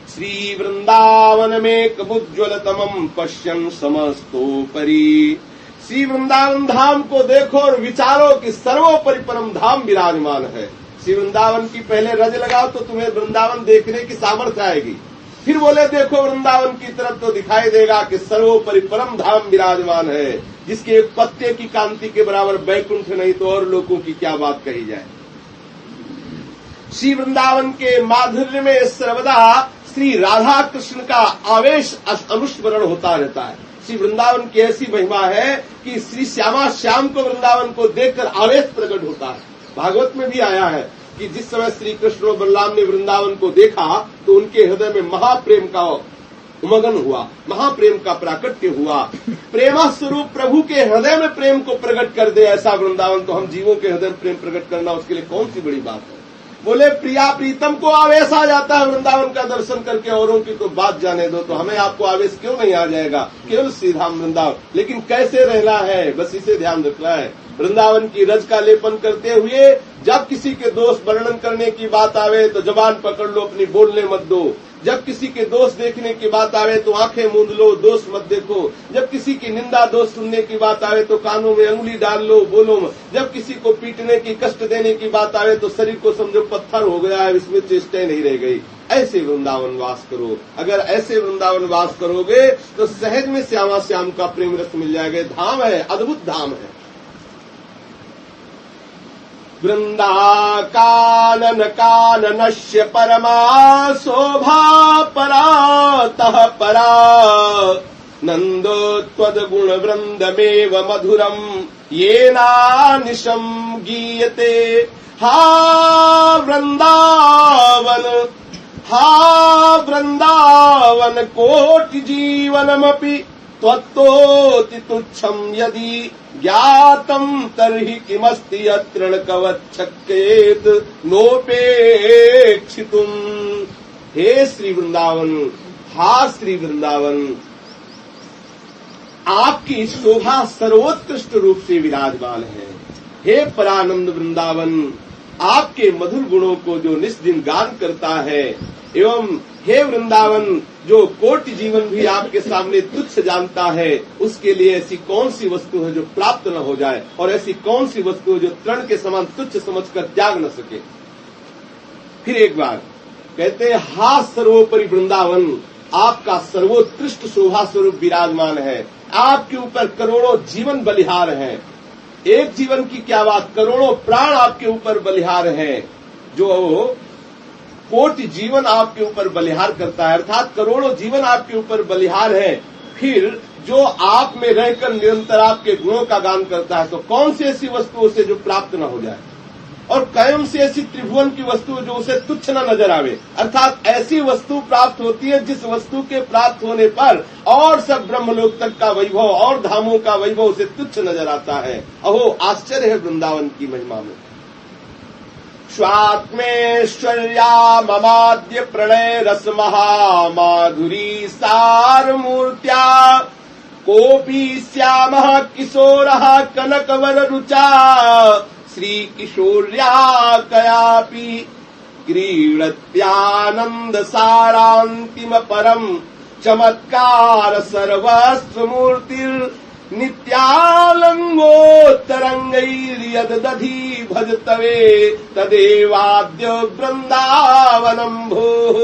श्री वृंदावन में कबुज्ज्वलतमं पश्यन् समस्तोपरि, श्री वृंदावन धाम को देखो और विचारो कि सर्वोपरि परम धाम विराजमान है। श्री वृंदावन की पहले रज लगाओ तो तुम्हें वृंदावन देखने की सामर्थ्य आएगी, फिर बोले देखो वृंदावन की तरफ तो दिखाई देगा कि सर्वोपरि परम धाम विराजमान है, जिसके एक पत्ते की कांति के बराबर बैकुंठ नहीं तो और लोगों की क्या बात कही जाए। श्री वृंदावन के माधुर्य में सर्वदा श्री राधा कृष्ण का आवेश अनुस्मरण होता रहता है। श्री वृंदावन की ऐसी महिमा है कि श्री श्यामा श्याम को वृंदावन को देखकर आवेश प्रकट होता है। भागवत में भी आया है कि जिस समय श्री कृष्ण और बलराम ने वृंदावन को देखा तो उनके हृदय में महाप्रेम का उमगन हुआ, महाप्रेम का प्राकट्य हुआ। प्रेमा स्वरूप प्रभु के हृदय में प्रेम को प्रकट कर दे ऐसा वृंदावन, तो हम जीवों के हृदय में प्रेम प्रकट करना उसके लिए कौन सी बड़ी बात है। बोले प्रिया प्रीतम को आवेश आ जाता है वृंदावन का दर्शन करके, औरों की तो बात जाने दो, तो हमें आपको आवेश क्यों नहीं आ जाएगा, केवल सीधा वृंदावन। लेकिन कैसे रहना है, बस इसे ध्यान रखना है। वृंदावन की रज का लेपन करते हुए जब किसी के दोष वर्णन करने की बात आवे तो जबान पकड़ लो, अपनी बोलने मत दो। जब किसी के दोष देखने की बात आवे तो आंखें मूंद लो, दोष मत देखो। जब किसी की निंदा दोष सुनने की बात आवे तो कानों में अंगुली डाल लो, बोलो मत। जब किसी को पीटने की, कष्ट देने की बात आवे तो शरीर को समझो पत्थर हो गया है, इसमें चेष्टाएं नहीं रह गई। ऐसे वृंदावन वास करो। अगर ऐसे वृंदावन वास करोगे तो सहज में श्यामा श्याम का प्रेम रस मिल जाएगा। धाम है, अद्भुत धाम है। वृंदा कानन काननस्य परमा शोभा परातः परा, नंदो त्वद्गुण वृंदमेव मधुरम येनानिशं गीयते। हा वृंदावन कोटि जीवनमपि त्वत्तोति तुच्छं यदि ज्ञातं तर्हि किमस्ति यत्र कवच्छक्येत नोपेक्षितुम। हे श्री वृंदावन, हा श्री वृंदावन, आपकी शोभा सर्वोत्कृष्ट रूप से विराजमान है। हे परानंद वृंदावन, आपके मधुर गुणों को जो निस्दिन गान करता है, एवं हे वृंदावन जो कोटि जीवन भी आपके सामने तुच्छ जानता है, उसके लिए ऐसी कौन सी वस्तु है जो प्राप्त न हो जाए, और ऐसी कौन सी वस्तु है जो तृण के समान तुच्छ समझकर त्याग न सके। फिर एक बार कहते हैं, हा सर्वोपरि वृंदावन, आपका सर्वोत्कृष्ट शोभा स्वरूप विराजमान है। आपके ऊपर करोड़ों जीवन बलिहार हैं। एक जीवन की क्या बात, करोड़ों प्राण आपके ऊपर बलिहार हैं। जो कोटि जीवन आपके ऊपर बलिहार करता है, अर्थात करोड़ों जीवन आपके ऊपर बलिहार है। फिर जो आप में रहकर निरंतर आपके गुणों का गान करता है, तो कौन सी ऐसी वस्तु उसे जो प्राप्त न हो जाए, और कौन सी ऐसी त्रिभुवन की वस्तु जो उसे तुच्छ न नजर आवे। अर्थात ऐसी वस्तु प्राप्त होती है जिस वस्तु के प्राप्त होने पर और सब ब्रह्मलोक तक का वैभव और धामों का वैभव उसे तुच्छ नजर आता है। अहो आश्चर्य है वृंदावन की महिमा में। स्वात्मेश्वर्या ममाद्य प्रणय रस महामाधुरी सार मूर्त्या, कोपी श्यामः किशोरः कनकवर रुचा, श्री किशोर्या कयापि क्रीडत्यानंद सारांतिम परम चमत्कार सर्वस्व मूर्तिर नित्यालंगोत्तरंगैर्यदधि भजतवे तदेवाद्य वृंदावनम भोः।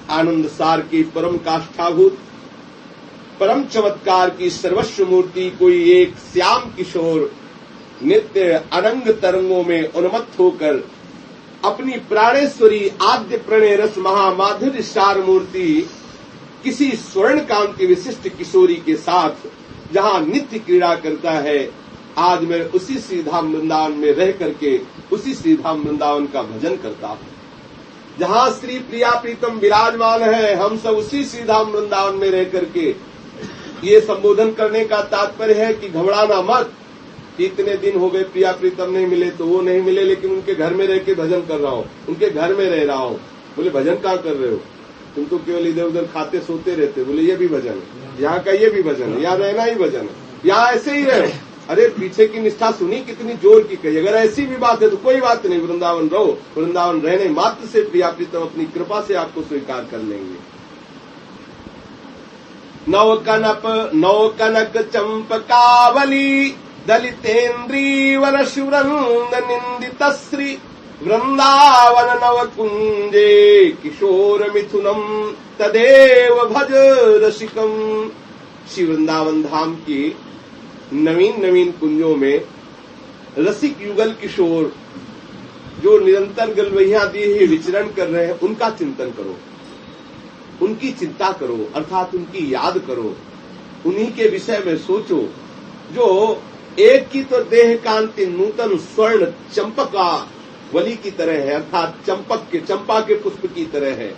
आनंद सार की परम काष्ठाभूत, परम चमत्कार की सर्वस्व मूर्ति कोई एक श्याम किशोर नित्य अनंग तरंगों में उन्मत्त होकर अपनी प्राणेश्वरी आद्य प्रणय रस महामाधुर्य सार मूर्ति किसी स्वर्ण कांति विशिष्ट किशोरी के साथ जहां नित्य क्रीड़ा करता है। आज मैं उसी श्रीधाम वृंदावन में रह करके उसी श्रीधाम वृंदावन का भजन करता हूं। जहां श्री प्रिया प्रीतम विराजमान है, हम सब उसी श्रीधाम वृंदावन में रह करके ये संबोधन करने का तात्पर्य है कि घबराना मत। इतने दिन हो गए प्रिया प्रीतम नहीं मिले तो वो नहीं मिले, लेकिन उनके घर में रह के भजन कर रहा हूं, उनके घर में रह रहा हूं। बोले भजन कहाँ कर रहे हो? तुम तो केवल इधर उधर खाते सोते रहते। बोले ये भी भजन है, यहाँ का ये भी भजन है, यहाँ रहना ही भजन है, यहाँ ऐसे ही रहो। अरे पीछे की निष्ठा सुनी कितनी जोर की कही। अगर ऐसी भी बात है तो कोई बात नहीं, वृंदावन रहो। वृंदावन रहने मात्र से प्रिया प्रीतम अपनी कृपा से आपको स्वीकार कर लेंगे। नव कनक चंपकावली दलितेन्द्री वर शुरंद निंदित श्री वृंदावन नव कुंजे किशोर मिथुनम तदेव भज रसिकम। श्री वृंदावन धाम की नवीन नवीन कुंजों में रसिक युगल किशोर जो निरंतर गलवहिया दिए विचरण कर रहे हैं, उनका चिंतन करो, उनकी चिंता करो, अर्थात उनकी याद करो, उन्हीं के विषय में सोचो। जो एक की तो देह कांति नूतन स्वर्ण चंपका वली की तरह है, अर्थात चंपा के पुष्प की तरह है,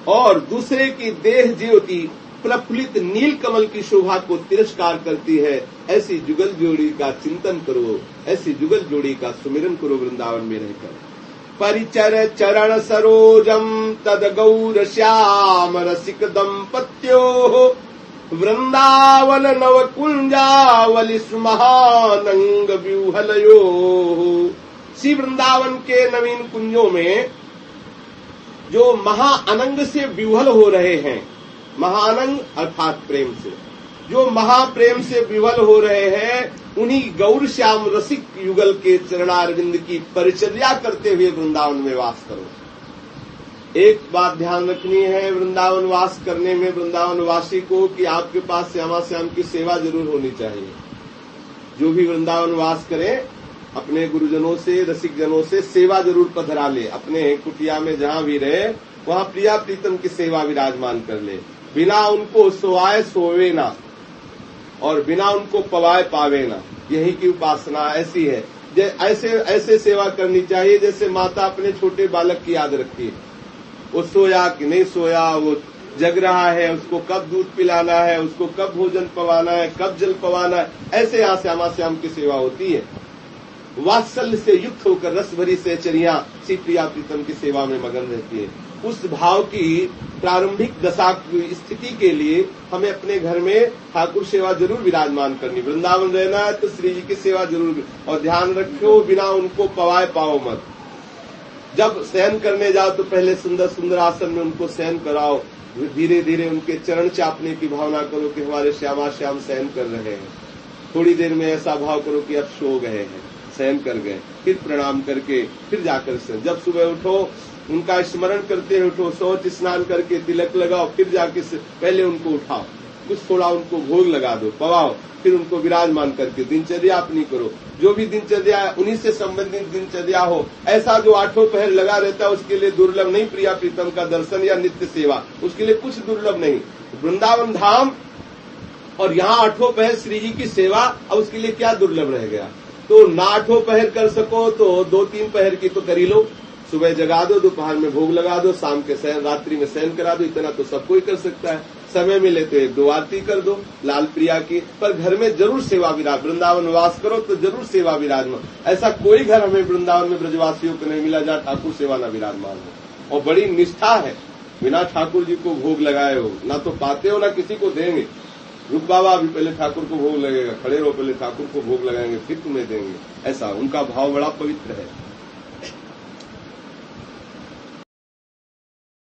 और दूसरे की देह ज्योति प्रफुल्लित नील कमल की शोभा को तिरस्कार करती है। ऐसी जुगल जोड़ी का चिंतन करो, ऐसी जुगल जोड़ी का सुमिरन करो वृंदावन में रहकर। परिचर चरण सरोजम तद गौर श्याम रसिक दंपत्यो वृंदावन नव कुंजावली सुमहानंग व्यूहलयो। श्री वृंदावन के नवीन कुंजों में जो महाअनंग से व्यूहल हो रहे हैं, महाअनंग अर्थात प्रेम से, जो महाप्रेम से विवल हो रहे हैं, उन्हीं गौर श्याम रसिक युगल के चरणारविंद की परिचर्या करते हुए वृंदावन में वास करो। एक बात ध्यान रखनी है वृंदावन वास करने में वृंदावन वासी को, कि आपके पास श्यामा श्याम की सेवा जरूर होनी चाहिए। जो भी वृंदावन वास करे अपने गुरुजनों से, रसिक जनों से सेवा जरूर पधरा ले। अपने कुटिया में जहां भी रहे वहां प्रिया प्रीतम की सेवा विराजमान कर ले। बिना उनको सोआए सोवे ना और बिना उनको पवाए पावे ना, यही की उपासना ऐसी है। ऐसे सेवा करनी चाहिए जैसे माता अपने छोटे बालक की याद रखती है। वो सोया कि नहीं सोया, वो जग रहा है, उसको कब दूध पिलाना है, उसको कब भोजन पवाना है, कब जल पवाना है, ऐसे यहाँ श्यामा श्याम की सेवा होती है। वात्सल्य से युक्त होकर रस भरी सहचरियां श्री प्रिया प्रीतम की सेवा में मगन रहती है। उस भाव की प्रारंभिक दशा की स्थिति के लिए हमें अपने घर में ठाकुर सेवा जरूर विराजमान करनी। वृंदावन रहना है तो श्री जी की सेवा जरूर, और ध्यान रखो बिना उनको पवाए पाओ मत। जब शयन करने जाओ तो पहले सुंदर सुंदर आसन में उनको शयन कराओ, धीरे धीरे उनके चरण चापने की भावना करो कि हमारे श्यामा श्याम शयन कर रहे हैं। थोड़ी देर में ऐसा भाव करो कि अब सो गए हैं, शयन कर गए, फिर प्रणाम करके फिर जाकर शयन। जब सुबह उठो उनका स्मरण करते उठो, शौच स्नान करके तिलक लगाओ, फिर जाके पहले उनको उठाओ, कुछ थोड़ा उनको भोग लगा दो, पवाओ, फिर उनको विराजमान करके दिनचर्या अपनी करो। जो भी दिनचर्या है उन्हीं से संबंधित दिनचर्या हो। ऐसा जो आठों पहर लगा रहता है उसके लिए दुर्लभ नहीं प्रिया प्रीतम का दर्शन या नित्य सेवा, उसके लिए कुछ दुर्लभ नहीं। वृंदावन धाम और यहाँ आठों पहर श्री जी की सेवा, अब उसके लिए क्या दुर्लभ रह गया। तो ना आठों पहर कर सको तो 2-3 पहर की तो कर ही लो। सुबह जगा दो, दोपहर में भोग लगा दो, शाम के शयन, रात्रि में शयन करा दो। इतना तो सब कोई कर सकता है। समय मिले तो 1-2 आरती कर दो लाल प्रिया की, पर घर में जरूर सेवा विराज। वृंदावन वास करो तो जरूर सेवा विराजमान। ऐसा कोई घर हमें वृंदावन में ब्रजवासियों को नहीं मिला जहाँ ठाकुर सेवा न विराजमान हो। और बड़ी निष्ठा है, बिना ठाकुर जी को भोग लगाए हो ना तो पाते हो ना किसी को देंगे। रुक बाबा अभी पहले ठाकुर को भोग लगेगा, खड़े रहो, पहले ठाकुर को भोग लगाएंगे फिर तुम्हें देंगे। ऐसा उनका भाव बड़ा पवित्र है।